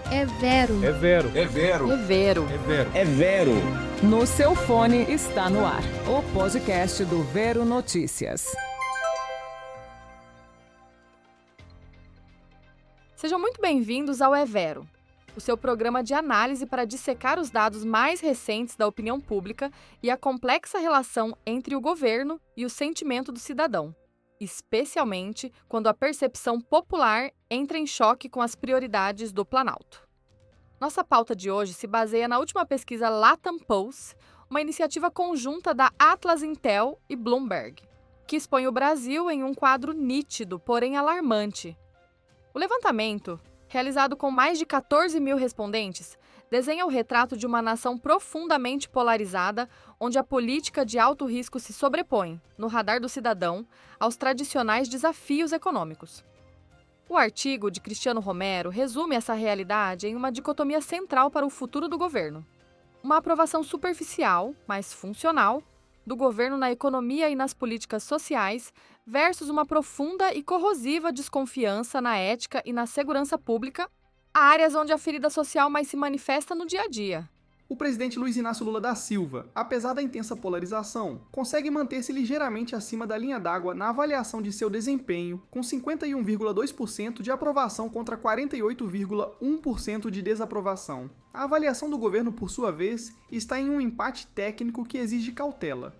É Vero. É Vero. É Vero. É Vero. É Vero. É Vero. No seu fone está no ar o podcast do Vero Notícias. Sejam muito bem-vindos ao É Vero, o seu programa de análise para dissecar os dados mais recentes da opinião pública e a complexa relação entre o governo e o sentimento do cidadão, especialmente quando a percepção popular entra em choque com as prioridades do Planalto. Nossa pauta de hoje se baseia na última pesquisa Latam Pulse, uma iniciativa conjunta da Atlas Intel e Bloomberg, que expõe o Brasil em um quadro nítido, porém alarmante. O levantamento, realizado com mais de 14 mil respondentes, desenha o retrato de uma nação profundamente polarizada, onde a política de alto risco se sobrepõe, no radar do cidadão, aos tradicionais desafios econômicos. O artigo de Cristiano Romero resume essa realidade em uma dicotomia central para o futuro do governo. Uma aprovação superficial, mas funcional, do governo na economia e nas políticas sociais versus uma profunda e corrosiva desconfiança na ética e na segurança pública, áreas onde a ferida social mais se manifesta no dia a dia. O presidente Luiz Inácio Lula da Silva, apesar da intensa polarização, consegue manter-se ligeiramente acima da linha d'água na avaliação de seu desempenho, com 51,2% de aprovação contra 48,1% de desaprovação. A avaliação do governo, por sua vez, está em um empate técnico que exige cautela.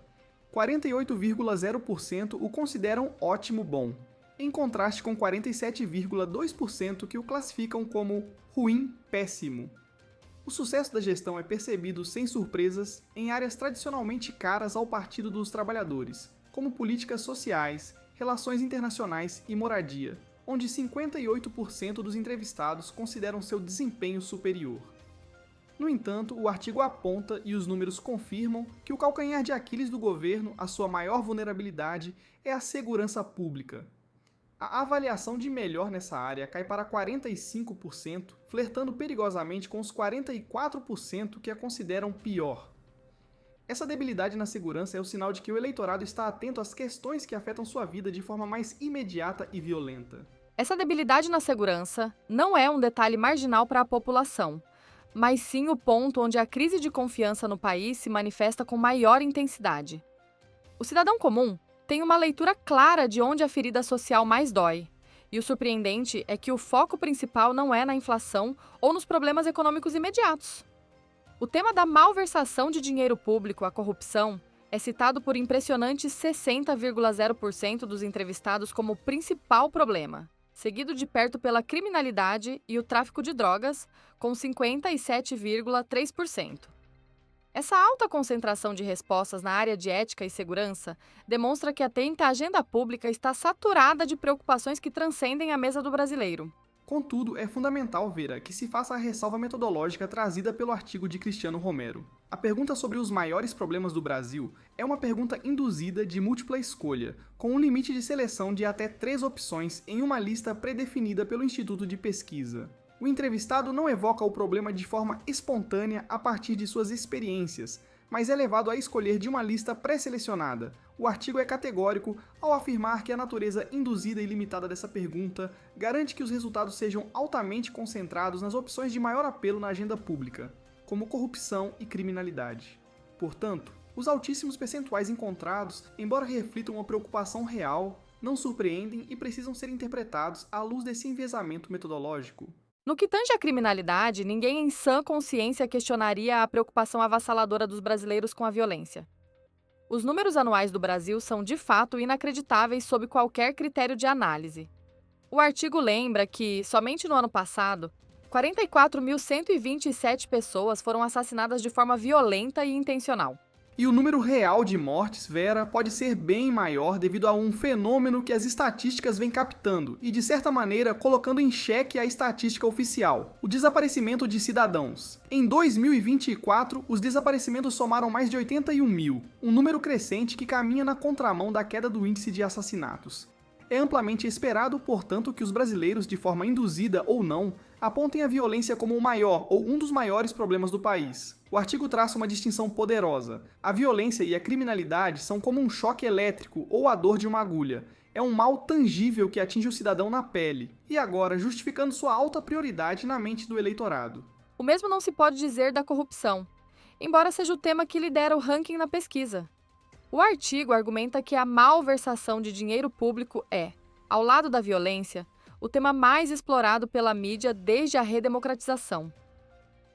48,0% o consideram ótimo-bom, em contraste com 47,2% que o classificam como ruim-péssimo. O sucesso da gestão é percebido sem surpresas em áreas tradicionalmente caras ao Partido dos Trabalhadores, como políticas sociais, relações internacionais e moradia, onde 58% dos entrevistados consideram seu desempenho superior. No entanto, o artigo aponta e os números confirmam que o calcanhar de Aquiles do governo, a sua maior vulnerabilidade, é a segurança pública. A avaliação de melhor nessa área cai para 45%, flertando perigosamente com os 44% que a consideram pior. Essa debilidade na segurança é o sinal de que o eleitorado está atento às questões que afetam sua vida de forma mais imediata e violenta. Essa debilidade na segurança não é um detalhe marginal para a população, mas sim o ponto onde a crise de confiança no país se manifesta com maior intensidade. O cidadão comum tem uma leitura clara de onde a ferida social mais dói. E o surpreendente é que o foco principal não é na inflação ou nos problemas econômicos imediatos. O tema da malversação de dinheiro público, a corrupção, é citado por impressionantes 60,0% dos entrevistados como principal problema, seguido de perto pela criminalidade e o tráfico de drogas, com 57,3%. Essa alta concentração de respostas na área de ética e segurança demonstra que atenta à agenda pública está saturada de preocupações que transcendem a mesa do brasileiro. Contudo, é fundamental, Vera, que se faça a ressalva metodológica trazida pelo artigo de Cristiano Romero. A pergunta sobre os maiores problemas do Brasil é uma pergunta induzida de múltipla escolha, com um limite de seleção de até 3 opções em uma lista predefinida pelo Instituto de Pesquisa. O entrevistado não evoca o problema de forma espontânea a partir de suas experiências, mas é levado a escolher de uma lista pré-selecionada. O artigo é categórico ao afirmar que a natureza induzida e limitada dessa pergunta garante que os resultados sejam altamente concentrados nas opções de maior apelo na agenda pública, como corrupção e criminalidade. Portanto, os altíssimos percentuais encontrados, embora reflitam uma preocupação real, não surpreendem e precisam ser interpretados à luz desse enviesamento metodológico. No que tange à criminalidade, ninguém em sã consciência questionaria a preocupação avassaladora dos brasileiros com a violência. Os números anuais do Brasil são, de fato, inacreditáveis sob qualquer critério de análise. O artigo lembra que, somente no ano passado, 44.127 pessoas foram assassinadas de forma violenta e intencional. E o número real de mortes, Vera, pode ser bem maior devido a um fenômeno que as estatísticas vêm captando e, de certa maneira, colocando em xeque a estatística oficial: o desaparecimento de cidadãos. Em 2024, os desaparecimentos somaram mais de 81 mil, um número crescente que caminha na contramão da queda do índice de assassinatos. É amplamente esperado, portanto, que os brasileiros, de forma induzida ou não, apontem a violência como o maior ou um dos maiores problemas do país. O artigo traça uma distinção poderosa. A violência e a criminalidade são como um choque elétrico ou a dor de uma agulha. É um mal tangível que atinge o cidadão na pele, e agora justificando sua alta prioridade na mente do eleitorado. O mesmo não se pode dizer da corrupção, embora seja o tema que lidera o ranking na pesquisa. O artigo argumenta que a malversação de dinheiro público é, ao lado da violência, o tema mais explorado pela mídia desde a redemocratização.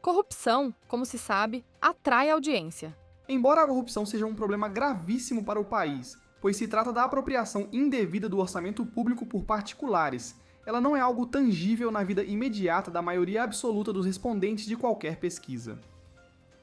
Corrupção, como se sabe, atrai audiência. Embora a corrupção seja um problema gravíssimo para o país, pois se trata da apropriação indevida do orçamento público por particulares, ela não é algo tangível na vida imediata da maioria absoluta dos respondentes de qualquer pesquisa.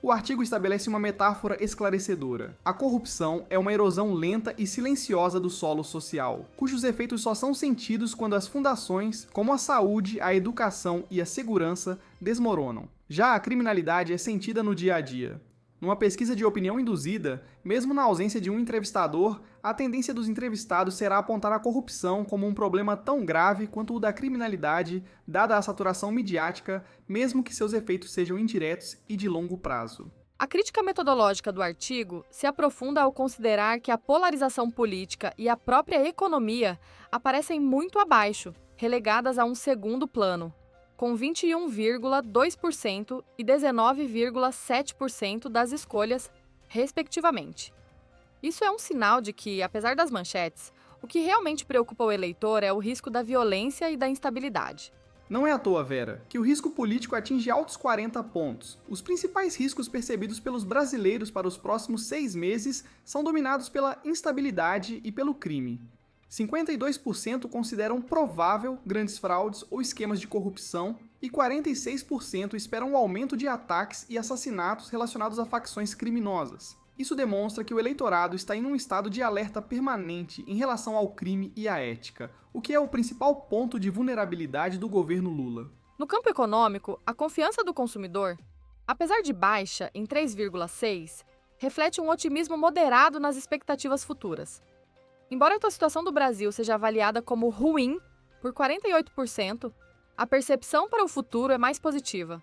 O artigo estabelece uma metáfora esclarecedora. A corrupção é uma erosão lenta e silenciosa do solo social, cujos efeitos só são sentidos quando as fundações, como a saúde, a educação e a segurança, desmoronam. Já a criminalidade é sentida no dia a dia. Numa pesquisa de opinião induzida, mesmo na ausência de um entrevistador, a tendência dos entrevistados será apontar a corrupção como um problema tão grave quanto o da criminalidade, dada a saturação midiática, mesmo que seus efeitos sejam indiretos e de longo prazo. A crítica metodológica do artigo se aprofunda ao considerar que a polarização política e a própria economia aparecem muito abaixo, relegadas a um segundo plano, com 21,2% e 19,7% das escolhas, respectivamente. Isso é um sinal de que, apesar das manchetes, o que realmente preocupa o eleitor é o risco da violência e da instabilidade. Não é à toa, Vera, que o risco político atinge altos 40 pontos. Os principais riscos percebidos pelos brasileiros para os próximos 6 meses são dominados pela instabilidade e pelo crime. 52% consideram provável grandes fraudes ou esquemas de corrupção e 46% esperam um aumento de ataques e assassinatos relacionados a facções criminosas. Isso demonstra que o eleitorado está em um estado de alerta permanente em relação ao crime e à ética, o que é o principal ponto de vulnerabilidade do governo Lula. No campo econômico, a confiança do consumidor, apesar de baixa em 3,6, reflete um otimismo moderado nas expectativas futuras. Embora a situação do Brasil seja avaliada como ruim por 48%, a percepção para o futuro é mais positiva.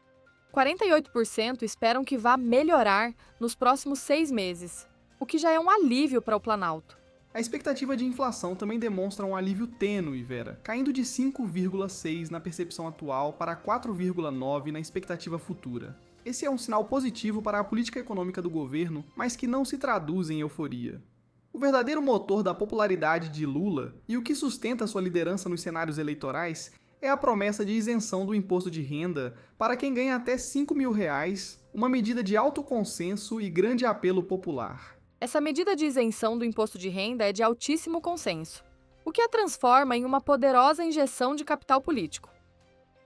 48% esperam que vá melhorar nos próximos 6 meses, o que já é um alívio para o Planalto. A expectativa de inflação também demonstra um alívio tênue, Vera, caindo de 5,6 na percepção atual para 4,9 na expectativa futura. Esse é um sinal positivo para a política econômica do governo, mas que não se traduz em euforia. O verdadeiro motor da popularidade de Lula e o que sustenta sua liderança nos cenários eleitorais é a promessa de isenção do imposto de renda para quem ganha até R$ 5.000, uma medida de alto consenso e grande apelo popular. Essa medida de isenção do imposto de renda é de altíssimo consenso, o que a transforma em uma poderosa injeção de capital político.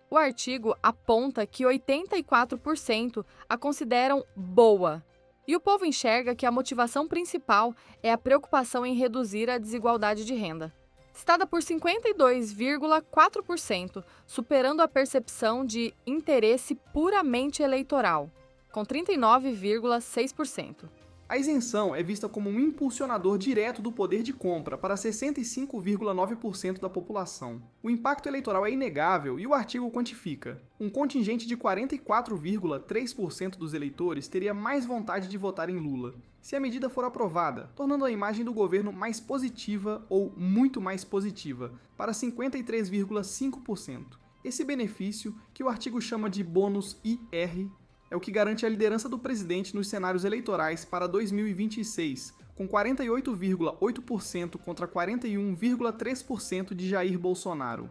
O artigo aponta que 84% a consideram boa, e o povo enxerga que a motivação principal é a preocupação em reduzir a desigualdade de renda, citada por 52,4%, superando a percepção de interesse puramente eleitoral, com 39,6%. A isenção é vista como um impulsionador direto do poder de compra para 65,9% da população. O impacto eleitoral é inegável e o artigo quantifica. Um contingente de 44,3% dos eleitores teria mais vontade de votar em Lula, se a medida for aprovada, tornando a imagem do governo mais positiva ou muito mais positiva, para 53,5%. Esse benefício, que o artigo chama de bônus IR, é o que garante a liderança do presidente nos cenários eleitorais para 2026, com 48,8% contra 41,3% de Jair Bolsonaro.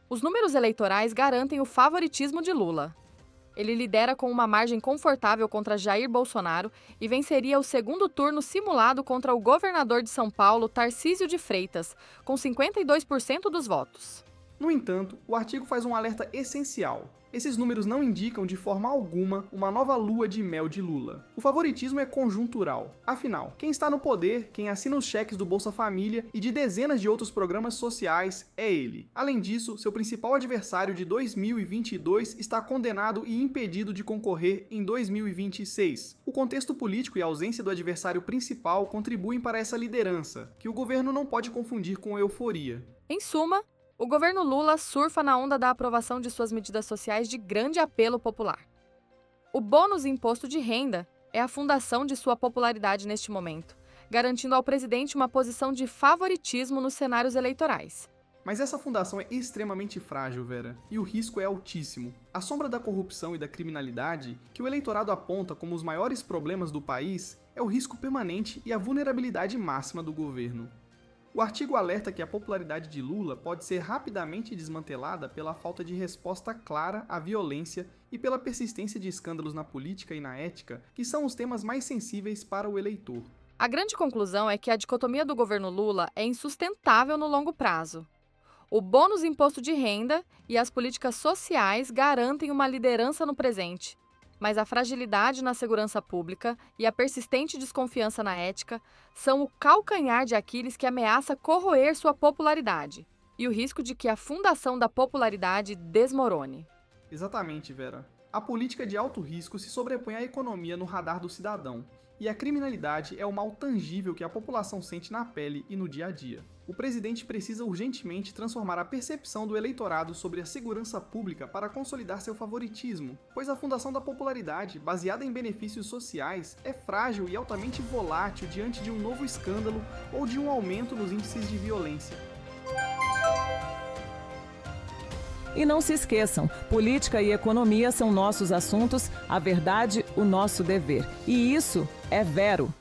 Os números eleitorais garantem o favoritismo de Lula. Ele lidera com uma margem confortável contra Jair Bolsonaro e venceria o segundo turno simulado contra o governador de São Paulo, Tarcísio de Freitas, com 52% dos votos. No entanto, o artigo faz um alerta essencial. Esses números não indicam de forma alguma uma nova lua de mel de Lula. O favoritismo é conjuntural. Afinal, quem está no poder, quem assina os cheques do Bolsa Família e de dezenas de outros programas sociais é ele. Além disso, seu principal adversário de 2022 está condenado e impedido de concorrer em 2026. O contexto político e a ausência do adversário principal contribuem para essa liderança, que o governo não pode confundir com euforia. Em suma, O governo Lula surfa na onda da aprovação de suas medidas sociais de grande apelo popular. O bônus imposto de renda é a fundação de sua popularidade neste momento, garantindo ao presidente uma posição de favoritismo nos cenários eleitorais. Mas essa fundação é extremamente frágil, Vera, e o risco é altíssimo. A sombra da corrupção e da criminalidade, que o eleitorado aponta como os maiores problemas do país, é o risco permanente e a vulnerabilidade máxima do governo. O artigo alerta que a popularidade de Lula pode ser rapidamente desmantelada pela falta de resposta clara à violência e pela persistência de escândalos na política e na ética, que são os temas mais sensíveis para o eleitor. A grande conclusão é que a dicotomia do governo Lula é insustentável no longo prazo. O bônus imposto de renda e as políticas sociais garantem uma liderança no presente, mas a fragilidade na segurança pública e a persistente desconfiança na ética são o calcanhar de Aquiles que ameaça corroer sua popularidade e o risco de que a fundação da popularidade desmorone. Exatamente, Vera. A política de alto risco se sobrepõe à economia no radar do cidadão, e a criminalidade é o mal tangível que a população sente na pele e no dia a dia. O presidente precisa urgentemente transformar a percepção do eleitorado sobre a segurança pública para consolidar seu favoritismo, pois a fundação da popularidade, baseada em benefícios sociais, é frágil e altamente volátil diante de um novo escândalo ou de um aumento nos índices de violência. E não se esqueçam, política e economia são nossos assuntos, a verdade, o nosso dever. E isso é Vero.